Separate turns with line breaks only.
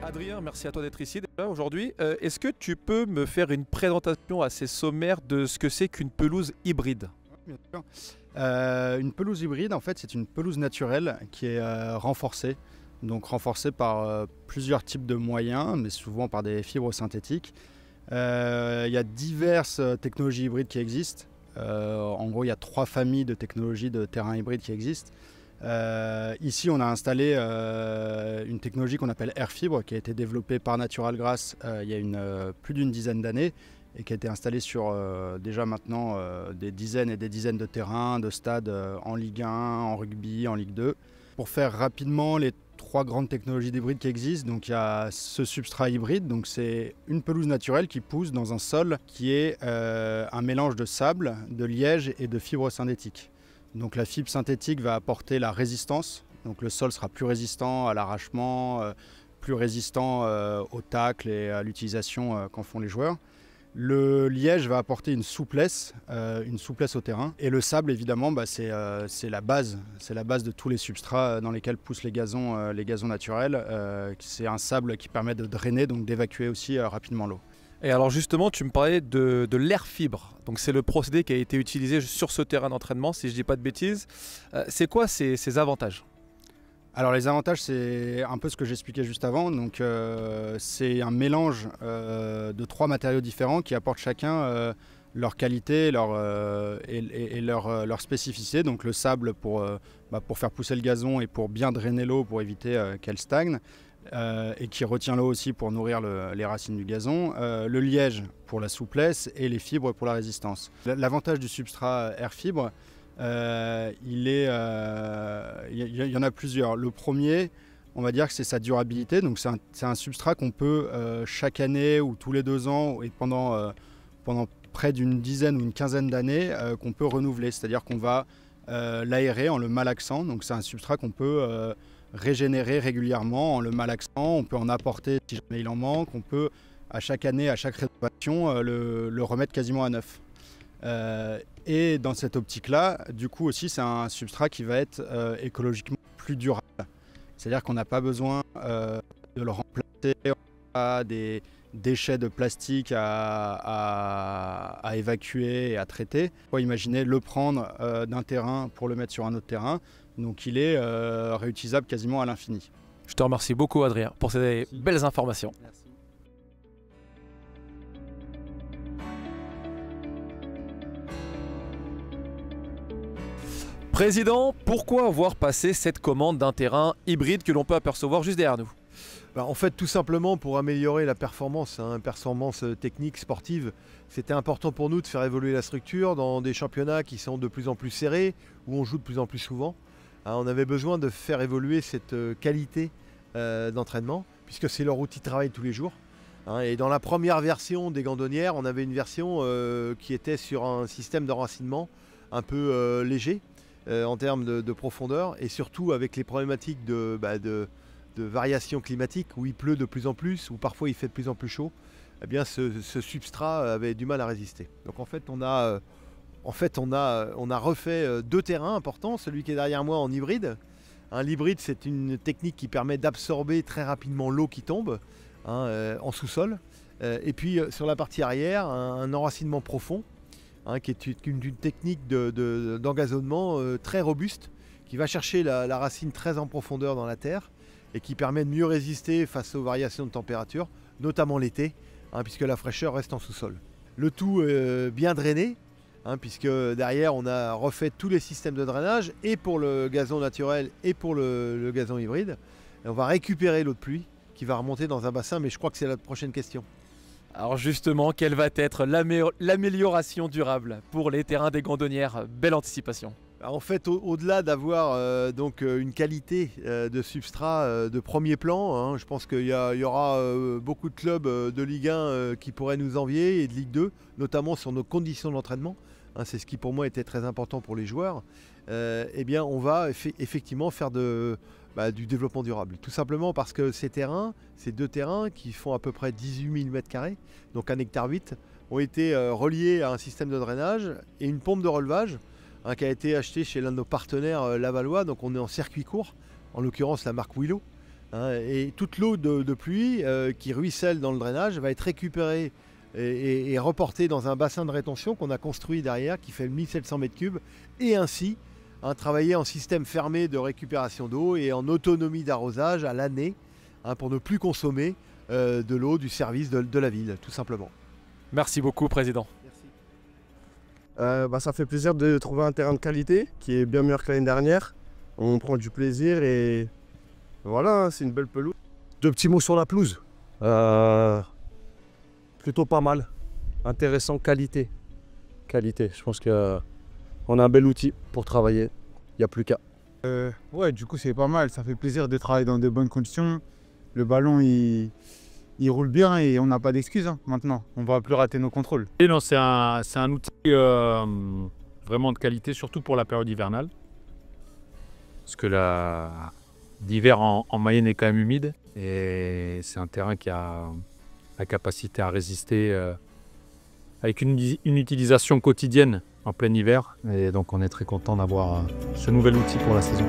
Adrien, merci à toi d'être ici déjà aujourd'hui. Est-ce que tu peux me faire une présentation assez sommaire de ce que c'est qu'une pelouse hybride?
Bien sûr. Une pelouse hybride, en fait, c'est une pelouse naturelle qui est renforcée. Donc renforcée par plusieurs types de moyens, mais souvent par des fibres synthétiques. Il y a diverses technologies hybrides qui existent. En gros, il y a 3 familles de technologies de terrain hybride qui existent. Ici, on a installé une technologie qu'on appelle Airfibre, qui a été développée par Natural Grass il y a plus d'une dizaine d'années et qui a été installée sur déjà maintenant des dizaines et des dizaines de terrains, de stades en Ligue 1, en rugby, en Ligue 2. Pour faire rapidement les 3 grandes technologies d'hybride qui existent, donc il y a ce substrat hybride, donc c'est une pelouse naturelle qui pousse dans un sol qui est un mélange de sable, de liège et de fibres synthétiques. Donc la fibre synthétique va apporter la résistance, donc le sol sera plus résistant à l'arrachement, plus résistant au tacle et à l'utilisation qu'en font les joueurs. Le liège va apporter une souplesse au terrain. Et le sable, évidemment, c'est la base de tous les substrats dans lesquels poussent les gazons naturels. C'est un sable qui permet de drainer, donc d'évacuer aussi rapidement l'eau.
Et alors justement, tu me parlais de l'air-fibre. Donc c'est le procédé qui a été utilisé sur ce terrain d'entraînement, si je ne dis pas de bêtises. C'est quoi ces avantages?
Alors les avantages, c'est un peu ce que j'expliquais juste avant. Donc c'est un mélange de 3 matériaux différents qui apportent chacun leur qualité et leur spécificité. Donc le sable pour faire pousser le gazon et pour bien drainer l'eau pour éviter qu'elle stagne. Et qui retient l'eau aussi pour nourrir les racines du gazon, le liège pour la souplesse et les fibres pour la résistance. L'avantage du substrat Airfibre, il y en a plusieurs. Le premier, on va dire que c'est sa durabilité. Donc c'est un substrat qu'on peut chaque année ou tous les 2 ans et pendant près d'une dizaine ou une quinzaine d'années qu'on peut renouveler. C'est-à-dire qu'on va l'aérer en le malaxant. Donc c'est un substrat qu'on peut régénérer régulièrement en le malaxant. On peut en apporter si jamais il en manque. On peut à chaque année, à chaque rénovation, le remettre quasiment à neuf. Et dans cette optique-là, du coup aussi, c'est un substrat qui va être écologiquement plus durable. C'est-à-dire qu'on n'a pas besoin de le remplacer. On a des déchets de plastique à évacuer et à traiter. On peut imaginer le prendre d'un terrain pour le mettre sur un autre terrain. Donc il est réutilisable quasiment à l'infini.
Je te remercie beaucoup Adrien pour ces belles informations.
Merci.
Président, pourquoi avoir passé cette commande d'un terrain hybride que l'on peut apercevoir juste derrière nous?
En fait, tout simplement pour améliorer la performance, performance technique, sportive. C'était important pour nous de faire évoluer la structure dans des championnats qui sont de plus en plus serrés, où on joue de plus en plus souvent. On avait besoin de faire évoluer cette qualité d'entraînement, puisque c'est leur outil de travail tous les jours. Et dans la première version des gandonnières, on avait une version qui était sur un système d'enracinement un peu léger en termes de profondeur, et surtout avec les problématiques de variation climatique, où il pleut de plus en plus, où parfois il fait de plus en plus chaud. Eh bien, ce substrat avait du mal à résister. Donc en fait, on a refait 2 terrains importants, celui qui est derrière moi en hybride. L'hybride, c'est une technique qui permet d'absorber très rapidement l'eau qui tombe en sous-sol. Et puis sur la partie arrière, un enracinement profond, qui est une technique d'engazonnement très robuste, qui va chercher la racine très en profondeur dans la terre et qui permet de mieux résister face aux variations de température, notamment l'été, puisque la fraîcheur reste en sous-sol. Le tout bien drainé, puisque derrière on a refait tous les systèmes de drainage, et pour le gazon naturel et pour le gazon hybride. Et on va récupérer l'eau de pluie qui va remonter dans un bassin, mais je crois que c'est la prochaine question.
Alors justement, quelle va être l'amélioration durable pour les terrains des gandonnières? Belle anticipation.
En fait, au-delà d'avoir une qualité de substrat de premier plan, je pense qu'il y aura beaucoup de clubs de Ligue 1 qui pourraient nous envier, et de Ligue 2, notamment sur nos conditions d'entraînement. C'est ce qui pour moi était très important pour les joueurs. Eh bien, on va effectivement faire du développement durable. Tout simplement parce que ces 2 terrains qui font à peu près 18 000 m², donc 1,8 hectare, ont été reliés à un système de drainage et une pompe de relevage qui a été acheté chez l'un de nos partenaires lavallois. Donc on est en circuit court, en l'occurrence la marque Willow, et toute l'eau de pluie qui ruisselle dans le drainage va être récupérée et reportée dans un bassin de rétention qu'on a construit derrière qui fait 1700 m3 et ainsi travailler en système fermé de récupération d'eau et en autonomie d'arrosage à l'année pour ne plus consommer de l'eau du service de la ville, tout simplement.
Merci beaucoup, Président.
Merci.
Ça fait plaisir de trouver un terrain de qualité qui est bien meilleur que l'année dernière. On prend du plaisir et voilà, c'est une belle pelouse.
Deux petits mots sur la pelouse. Plutôt pas mal. Intéressant, qualité. Qualité. Je pense qu'on a un bel outil pour travailler. Il n'y a plus qu'à.
Ouais, du coup, c'est pas mal. Ça fait plaisir de travailler dans de bonnes conditions. Le ballon, il roule bien et on n'a pas d'excuses maintenant. On ne va plus rater nos contrôles.
Et non, c'est un outil vraiment de qualité, surtout pour la période hivernale. Parce que l'hiver en Mayenne est quand même humide. Et c'est un terrain qui a la capacité à résister avec une utilisation quotidienne en plein hiver. Et donc on est très content d'avoir ce nouvel outil pour la saison.